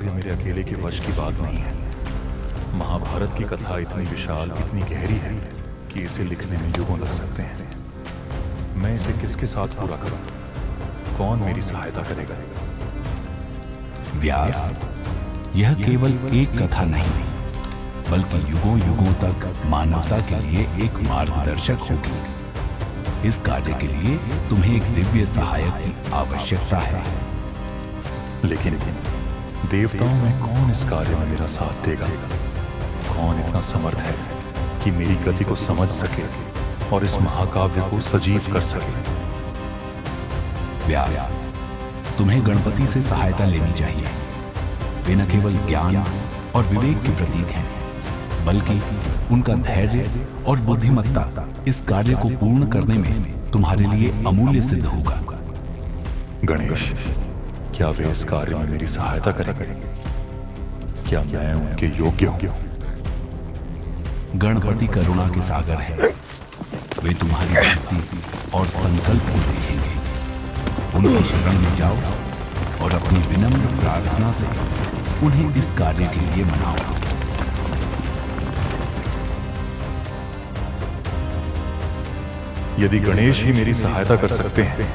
कार्य मेरे अकेले के वश की बात नहीं है। महाभारत की कथा इतनी विशाल, इतनी गहरी है कि इसे लिखने में युगों लग सकते हैं। मैं इसे किसके साथ पूरा करूं? कौन मेरी सहायता करेगा? व्यास, यह केवल एक कथा नहीं, बल्कि युगों युगों तक मानवता के लिए एक मार्गदर्शक होगी। इस कार्य के लिए तुम्हें एक दिव्य सहायक की आवश्यकता है। लेकिन देवताओं में कौन इस कार्य में मेरा साथ देगा? कौन इतना समर्थ है कि मेरी गति को समझ सके और इस महाकाव्य को सजीव कर सके? व्यास, तुम्हें गणपति से सहायता लेनी चाहिए। वे न केवल ज्ञान और विवेक के प्रतीक हैं, बल्कि उनका धैर्य और बुद्धिमत्ता इस कार्य को पूर्ण करने में तुम्हारे लिए अमूल्य सिद्ध होगा। गणेश, क्या वे इस कार्य में मेरी सहायता करेंगे? क्या मैं उनके योग्य हूं? गणपति करुणा के सागर हैं। वे तुम्हारी भक्ति और संकल्प को देखेंगे। उनकी शरण में जाओ और अपनी विनम्र प्रार्थना से उन्हें इस कार्य के लिए मनाओ। यदि गणेश ही मेरी सहायता कर सकते हैं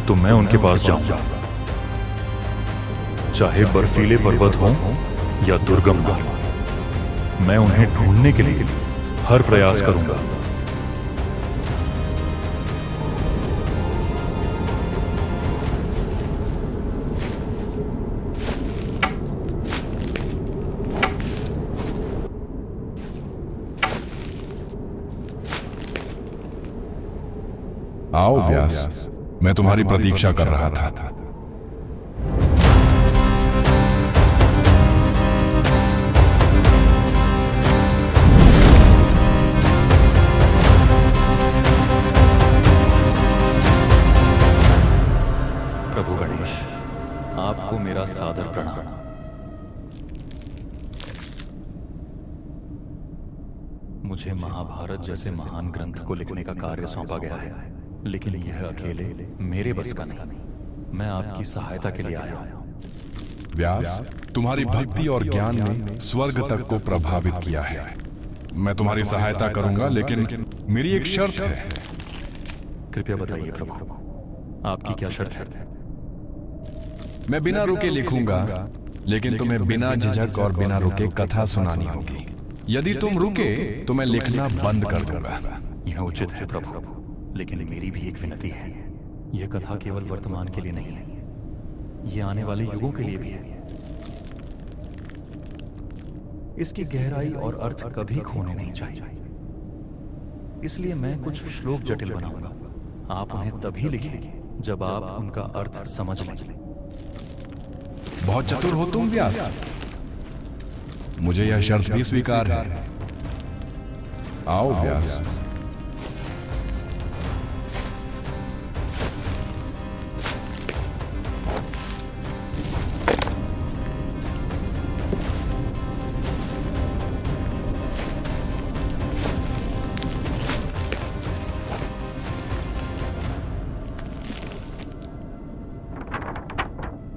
तो मैं उनके पास जाऊंगा, चाहे बर्फीले पर्वत हों या दुर्गम महल। मैं उन्हें ढूंढने के लिए हर प्रयास करूंगा। आओ व्यास, मैं तुम्हारी प्रतीक्षा कर रहा था। प्रभु गणेश, आपको मेरा सादर प्रणाम। मुझे महाभारत जैसे महान ग्रंथ को लिखने का कार्य सौंपा गया है, लेकिन यह अकेले मेरे बस का नहीं। मैं आपकी सहायता के लिए आया हूं। व्यास, तुम्हारी भक्ति और ज्ञान ने स्वर्ग तक को प्रभावित किया है। मैं तुम्हारी सहायता करूंगा, लेकिन मेरी एक शर्त है। कृपया बताइए प्रभु, आपकी क्या शर्त है? मैं बिना रुके लिखूंगा, लेकिन तुम्हें बिना झिझक और बिना रुके कथा सुनानी होगी। यदि तुम रुके तो मैं लिखना बंद कर दूंगा। यह उचित है प्रभु, लेकिन मेरी भी एक विनती है। यह कथा केवल वर्तमान के लिए नहीं है, यह आने वाले युगों के लिए भी है। इसकी गहराई और अर्थ कभी खोने नहीं चाहिए। इसलिए मैं कुछ श्लोक जटिल बनाऊंगा। आप उन्हें तभी लिखें जब आप उनका अर्थ समझ लें। बहुत चतुर हो तुम व्यास। मुझे यह शर्त भी स्वीकार है। आओ व्यास।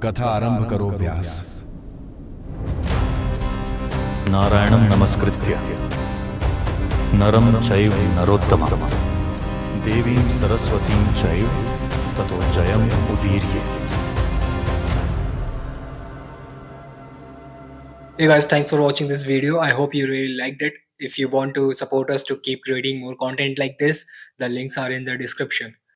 कथा आरंभ करो व्यास। नारायणं नमस्कृत्य नरं चैव नरोत्तमं देवीं सरस्वतीं चैव ततो जयम् उदीर्ये। Hey guys, thanks for watching this video. I hope you really liked it. If you want to support us to keep creating more content like this, the links are in the description.